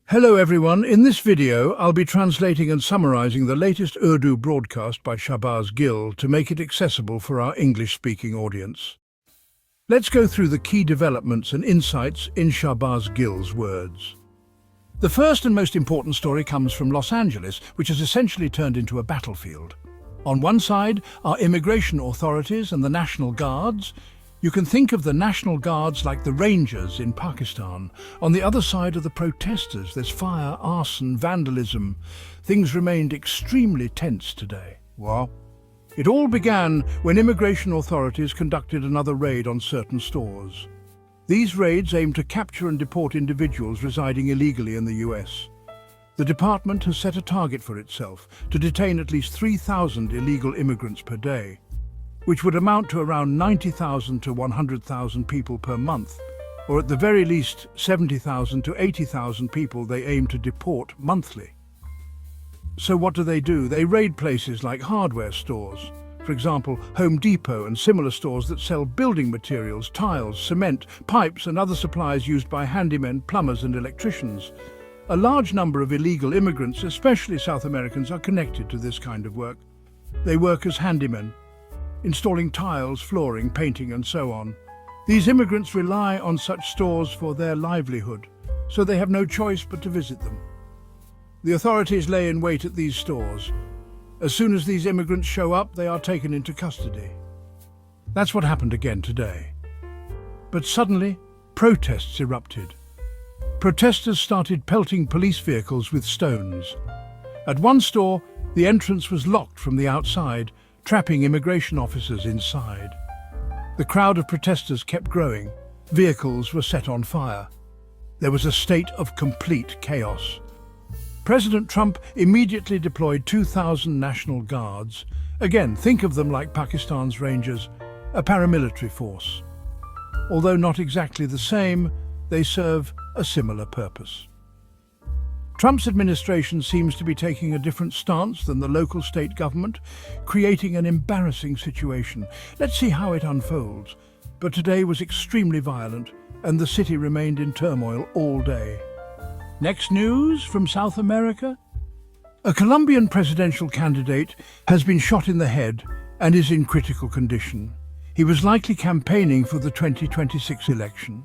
Hello everyone, in this video I'll be translating and summarizing the latest Urdu broadcast by Shahbaz Gill to make it accessible for our English-speaking audience. Let's go through the key developments and insights in Shahbaz Gill's words. The first and most important story comes from Los Angeles, which has essentially turned into a battlefield. On one side are immigration authorities and the National Guards. You can think of the National Guards like the Rangers in Pakistan. On the other side are the protesters. There's fire, arson, vandalism. Things remained extremely tense today. Well, it all began when immigration authorities conducted another raid on certain stores. These raids aimed to capture and deport individuals residing illegally in the US. The department has set a target for itself to detain at least 3,000 illegal immigrants per day, which would amount to around 90,000 to 100,000 people per month, or at the very least 70,000 to 80,000 people they aim to deport monthly. So what do? They raid places like hardware stores, for example, Home Depot and similar stores that sell building materials, tiles, cement, pipes and other supplies used by handymen, plumbers and electricians. A large number of illegal immigrants, especially South Americans, are connected to this kind of work. They work as handymen, installing tiles, flooring, painting and so on. These immigrants rely on such stores for their livelihood, so they have no choice but to visit them. The authorities lay in wait at these stores. As soon as these immigrants show up, they are taken into custody. That's what happened again today. But suddenly, protests erupted. Protesters started pelting police vehicles with stones. At one store, the entrance was locked from the outside, trapping immigration officers inside. The crowd of protesters kept growing. Vehicles were set on fire. There was a state of complete chaos. President Trump immediately deployed 2,000 National Guards. Again, think of them like Pakistan's Rangers, a paramilitary force. Although not exactly the same, they serve a similar purpose. Trump's administration seems to be taking a different stance than the local state government, creating an embarrassing situation. Let's see how it unfolds. But today was extremely violent, and the city remained in turmoil all day. Next news from South America. A Colombian presidential candidate has been shot in the head and is in critical condition. He was likely campaigning for the 2026 election.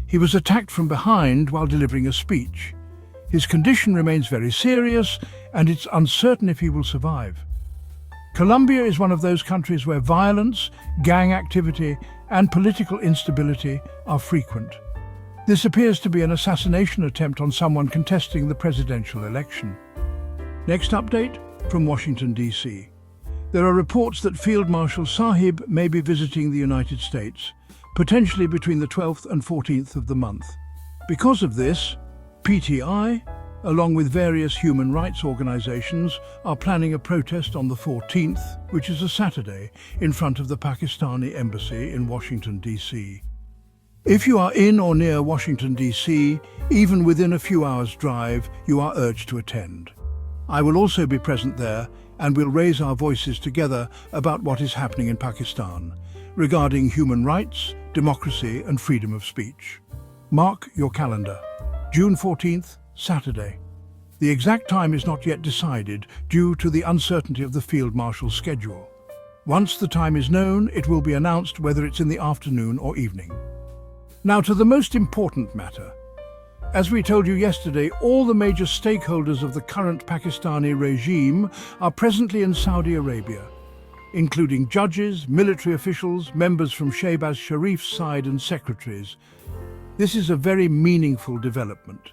He was attacked from behind while delivering a speech. His condition remains very serious, and it's uncertain if he will survive. Colombia is one of those countries where violence, gang activity, and political instability are frequent. This appears to be an assassination attempt on someone contesting the presidential election. Next update from Washington, D.C. There are reports that Field Marshal Sahib may be visiting the United States, potentially between the 12th and 14th of the month. Because of this, PTI, along with various human rights organizations, are planning a protest on the 14th, which is a Saturday, in front of the Pakistani embassy in Washington, D.C. If you are in or near Washington, D.C., even within a few hours' drive, you are urged to attend. I will also be present there, and we'll raise our voices together about what is happening in Pakistan, regarding human rights, democracy and freedom of speech. Mark your calendar. June 14th, Saturday. The exact time is not yet decided due to the uncertainty of the Field Marshal's schedule. Once the time is known, it will be announced whether it's in the afternoon or evening. Now to the most important matter. As we told you yesterday, all the major stakeholders of the current Pakistani regime are presently in Saudi Arabia, including judges, military officials, members from Shahbaz Sharif's side and secretaries. This is a very meaningful development.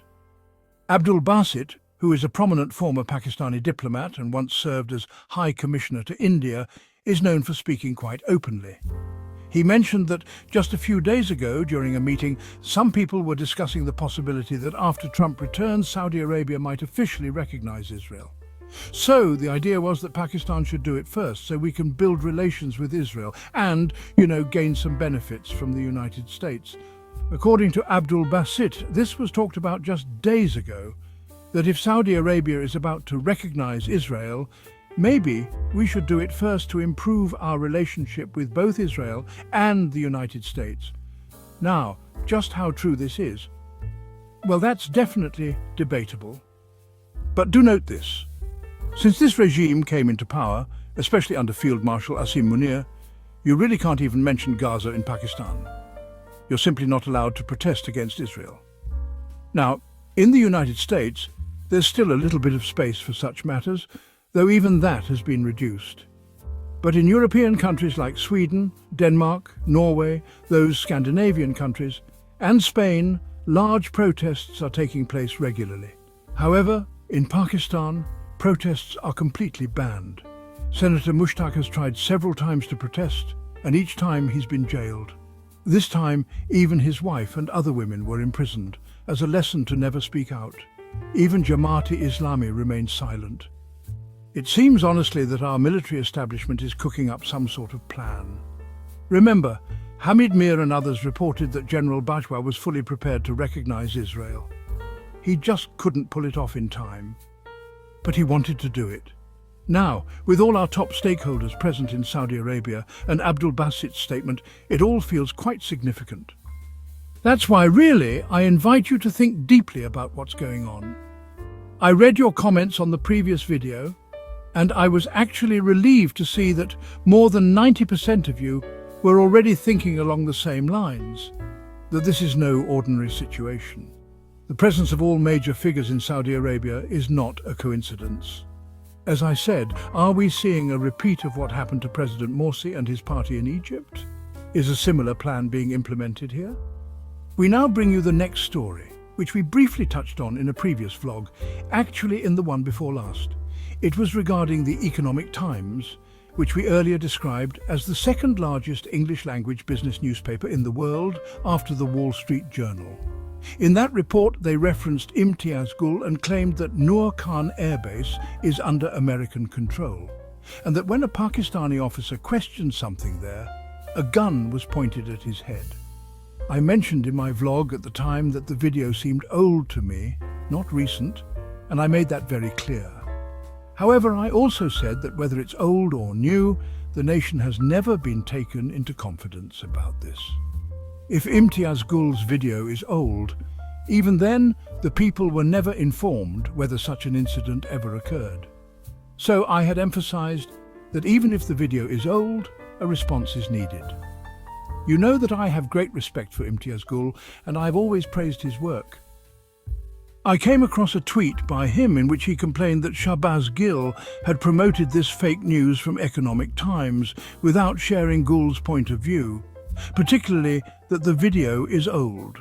Abdul Basit, who is a prominent former Pakistani diplomat and once served as High Commissioner to India, is known for speaking quite openly. He mentioned that just a few days ago, during a meeting, some people were discussing the possibility that after Trump returns, Saudi Arabia might officially recognize Israel. So the idea was that Pakistan should do it first, so we can build relations with Israel and, gain some benefits from the United States. According to Abdul Basit, this was talked about just days ago, that if Saudi Arabia is about to recognize Israel, maybe we should do it first to improve our relationship with both Israel and the United States. Now, just how true this is, Well, that's definitely debatable. But do note this. Since this regime came into power, especially under Field Marshal Asim Munir, you really can't even mention Gaza in Pakistan. You're simply not allowed to protest against Israel. Now, in the United States, there's still a little bit of space for such matters, though even that has been reduced. But in European countries like Sweden, Denmark, Norway, those Scandinavian countries, and Spain, large protests are taking place regularly. However, in Pakistan, protests are completely banned. Senator Mushtaq has tried several times to protest, and each time he's been jailed. This time, even his wife and other women were imprisoned, as a lesson to never speak out. Even Jamaat-e-Islami remains silent. It seems honestly that our military establishment is cooking up some sort of plan. Remember, Hamid Mir and others reported that General Bajwa was fully prepared to recognize Israel. He just couldn't pull it off in time. But he wanted to do it. Now, with all our top stakeholders present in Saudi Arabia and Abdul Basit's statement, it all feels quite significant. That's why, really, I invite you to think deeply about what's going on. I read your comments on the previous video, and I was actually relieved to see that more than 90% of you were already thinking along the same lines, that this is no ordinary situation. The presence of all major figures in Saudi Arabia is not a coincidence. As I said, are we seeing a repeat of what happened to President Morsi and his party in Egypt? Is a similar plan being implemented here? We now bring you the next story, which we briefly touched on in a previous vlog, actually in the one before last. It was regarding the Economic Times, which we earlier described as the second largest English-language business newspaper in the world after the Wall Street Journal. In that report, they referenced Imtiaz Gul and claimed that Noor Khan Air Base is under American control, and that when a Pakistani officer questioned something there, a gun was pointed at his head. I mentioned in my vlog at the time that the video seemed old to me, not recent, and I made that very clear. However, I also said that whether it's old or new, the nation has never been taken into confidence about this. If Imtiaz Gul's video is old, even then, the people were never informed whether such an incident ever occurred. So I had emphasized that even if the video is old, a response is needed. You know that I have great respect for Imtiaz Gul, and I've always praised his work. I came across a tweet by him in which he complained that Shahbaz Gill had promoted this fake news from Economic Times without sharing Gul's point of view, particularly that the video is old.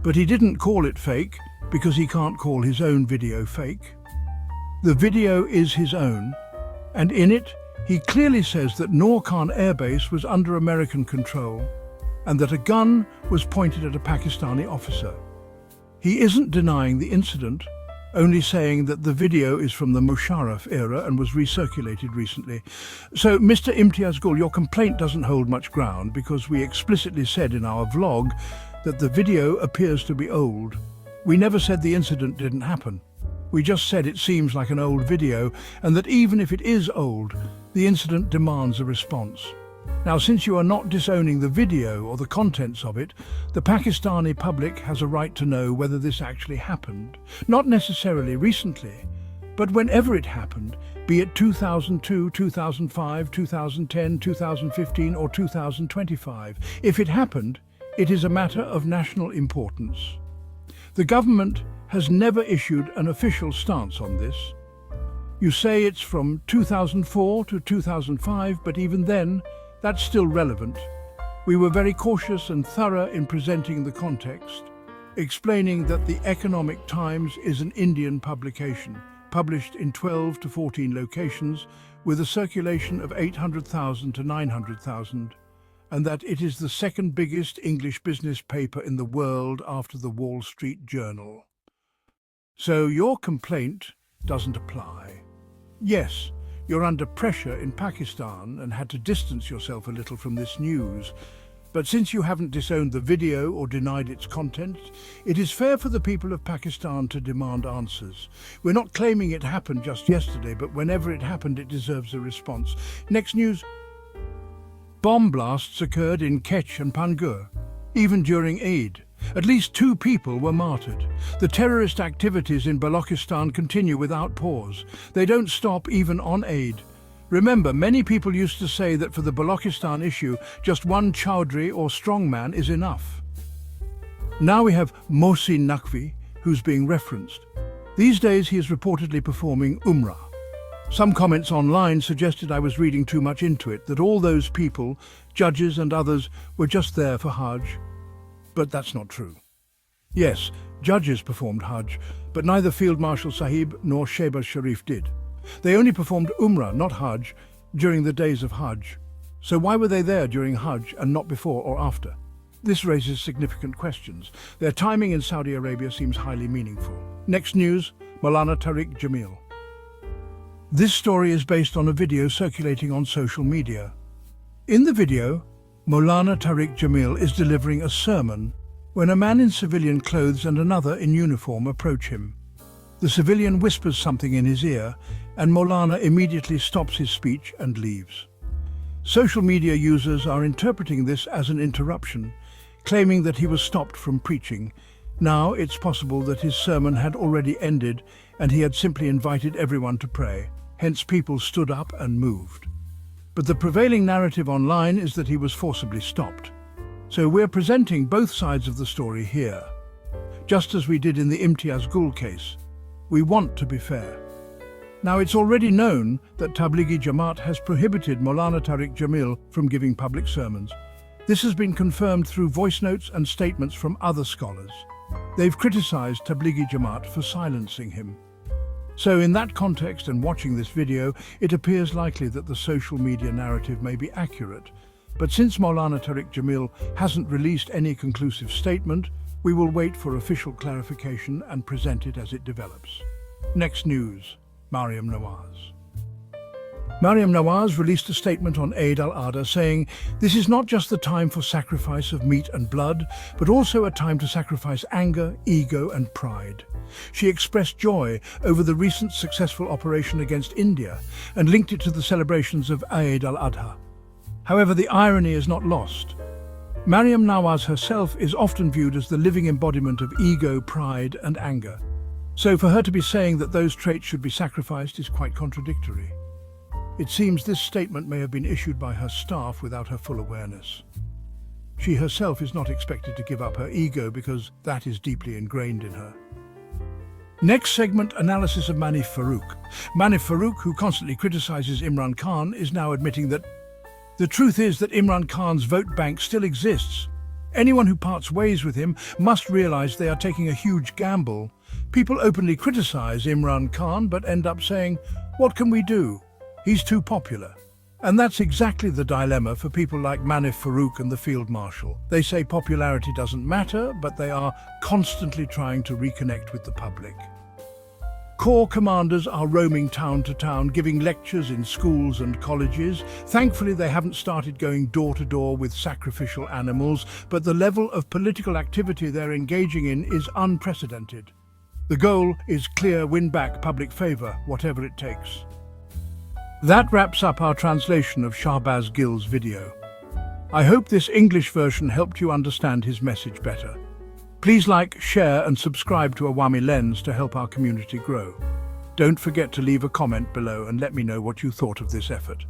But he didn't call it fake because he can't call his own video fake. The video is his own, and in it he clearly says that Noor Khan Air Base was under American control and that a gun was pointed at a Pakistani officer. He isn't denying the incident, only saying that the video is from the Musharraf era and was recirculated recently. So, Mr. Imtiaz Gul, your complaint doesn't hold much ground because we explicitly said in our vlog that the video appears to be old. We never said the incident didn't happen. We just said it seems like an old video and that even if it is old, the incident demands a response. Now, since you are not disowning the video or the contents of it, the Pakistani public has a right to know whether this actually happened. Not necessarily recently, but whenever it happened, be it 2002, 2005, 2010, 2015 or 2025. If it happened, it is a matter of national importance. The government has never issued an official stance on this. You say it's from 2004 to 2005, but even then, that's still relevant. We were very cautious and thorough in presenting the context, explaining that the Economic Times is an Indian publication, published in 12 to 14 locations, with a circulation of 800,000 to 900,000, and that it is the second biggest English business paper in the world after the Wall Street Journal. So your complaint doesn't apply. Yes, you're under pressure in Pakistan and had to distance yourself a little from this news. But since you haven't disowned the video or denied its content, it is fair for the people of Pakistan to demand answers. We're not claiming it happened just yesterday, but whenever it happened, it deserves a response. Next news. Bomb blasts occurred in Kech and Pangur, even during Eid, At least 2 people were martyred. The terrorist activities in Balochistan continue without pause. They don't stop even on aid. Remember, many people used to say that for the Balochistan issue, just one Chowdhury or strongman is enough. Now we have Mohsin Naqvi, who's being referenced. These days he is reportedly performing Umrah. Some comments online suggested I was reading too much into it, that all those people, judges and others, were just there for Hajj. But that's not true. Yes, judges performed Hajj, but neither Field Marshal Sahib nor Shahbaz Sharif did. They only performed Umrah, not Hajj, during the days of Hajj. So why were they there during Hajj and not before or after? This raises significant questions. Their timing in Saudi Arabia seems highly meaningful. Next news, Maulana Tariq Jamil. This story is based on a video circulating on social media. In the video, Maulana Tariq Jamil is delivering a sermon when a man in civilian clothes and another in uniform approach him. The civilian whispers something in his ear, and Maulana immediately stops his speech and leaves. Social media users are interpreting this as an interruption, claiming that he was stopped from preaching. Now it's possible that his sermon had already ended and he had simply invited everyone to pray. Hence people stood up and moved. But the prevailing narrative online is that he was forcibly stopped. So we're presenting both sides of the story here. Just as we did in the Imtiaz Gul case, we want to be fair. Now it's already known that Tablighi Jamaat has prohibited Maulana Tariq Jamil from giving public sermons. This has been confirmed through voice notes and statements from other scholars. They've criticized Tablighi Jamaat for silencing him. So in that context and watching this video, it appears likely that the social media narrative may be accurate. But since Maulana Tariq Jamil hasn't released any conclusive statement, we will wait for official clarification and present it as it develops. Next news, Mariam Nawaz. Mariam Nawaz released a statement on Eid al-Adha saying, "This is not just the time for sacrifice of meat and blood, but also a time to sacrifice anger, ego and pride." She expressed joy over the recent successful operation against India and linked it to the celebrations of Eid al-Adha. However, the irony is not lost. Mariam Nawaz herself is often viewed as the living embodiment of ego, pride and anger. So for her to be saying that those traits should be sacrificed is quite contradictory. It seems this statement may have been issued by her staff without her full awareness. She herself is not expected to give up her ego because that is deeply ingrained in her. Next segment, analysis of Manif Farooq. Manif Farooq, who constantly criticizes Imran Khan, is now admitting that the truth is that Imran Khan's vote bank still exists. Anyone who parts ways with him must realize they are taking a huge gamble. People openly criticize Imran Khan but end up saying, "What can we do? He's too popular." And that's exactly the dilemma for people like Manif Farooq and the Field Marshal. They say popularity doesn't matter, but they are constantly trying to reconnect with the public. Corps commanders are roaming town to town, giving lectures in schools and colleges. Thankfully, they haven't started going door to door with sacrificial animals, but the level of political activity they're engaging in is unprecedented. The goal is clear: win back public favor, whatever it takes. That wraps up our translation of Shahbaz Gill's video. I hope this English version helped you understand his message better. Please like, share and subscribe to Awami Lens to help our community grow. Don't forget to leave a comment below and let me know what you thought of this effort.